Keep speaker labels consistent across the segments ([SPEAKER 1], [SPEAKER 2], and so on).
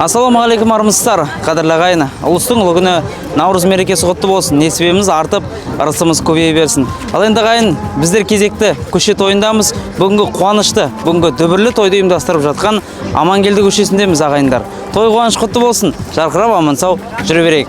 [SPEAKER 1] Ассалаумағалейкум армысыздар, қадірлі ағайын. Ұлыстың ұлы күні Наурыз мерекесі құтты болсын. Несібеміз артып, ырысымыз көбейе берсін. Ал енді ағайын, біздер кезекті көше тойындамыз. Бүгінгі қуанышты, бүгінгі дүбірлі тойды ұйымдастырып жатқан Амангелді көшесіндеміз ағайындар. Той қуаныш құтты болсын. Жарқырап аман сау жүре берейік.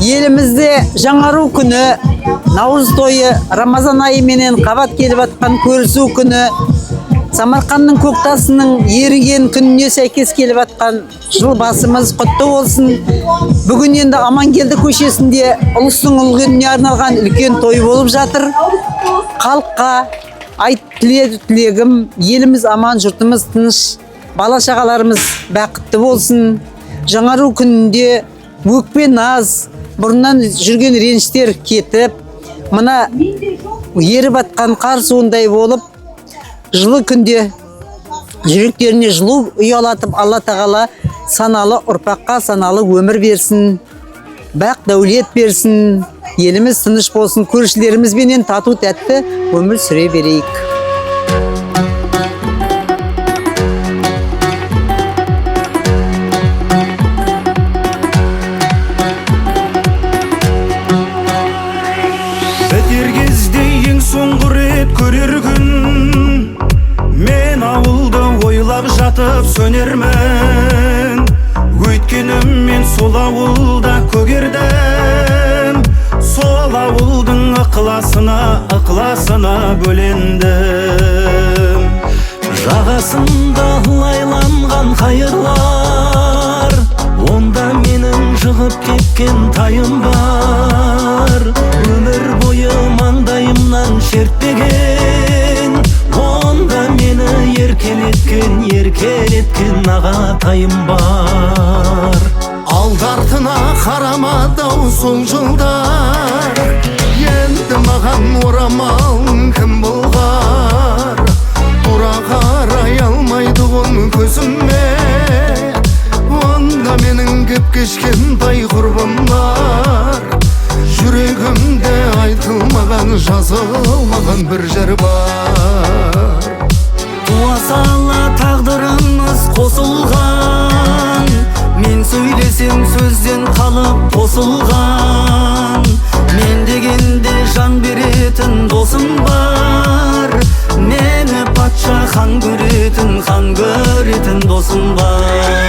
[SPEAKER 2] Елімізде жаңару күні, Наурыз тойы, Рамазан айы менен қабат келіп атқан көрісу күні, Самарқанның көктасының еріген күніне сәйкес келіп атқан жыл басымыз құтты болсын. Бүгін енді Амангелді көшесінде ұлыстың ұлы күніне арналған үлкен той болып жатыр. Халыққа айт тілегім, еліміз аман, жұртымыз тыныш, бала шағаларымыз бақытты болсын. Жаңару күнінде өкпе наз, бұрыннан жүрген реніштер кетіп, мына еріп атқан қар суындай болып, жылы күнде жүректеріне жылу ұялатып, Алла тағала саналы ұрпаққа саналы өмір берсін, бақ дәулет берсін, еліміз тыныш болсын, көршілерімізбенен тату тәтті өмір сүре берейік.
[SPEAKER 3] Соңғы рет көрер күн, мен ауылды ойлап жатып сөнермін. Өйткенім мен сол ауылда көгердім, сол ауылдың ықыласына бөлендім. Жағасында лайланған қайырлар, онда менің жығып кеткен тайым бар. Өмір бойы маңдайымнан шертпеген, онда мені еркелеткен ағатайым бар. Алдартына қарамадау сол жылдар, енді маған орамалын кім бұлғар? Тура қарай алмайды ғын көзіме, онда менің кеп кешкен тай құрбым бар. Жүрегімде айтылмаған, жазылмаған бір жер бар. Туа сала тағдырымыз қосылған, мен сөйлесем сөзден қалып тосылған. Мен дегенде жан беретін досым бар, мені патша хан көретін досым бар.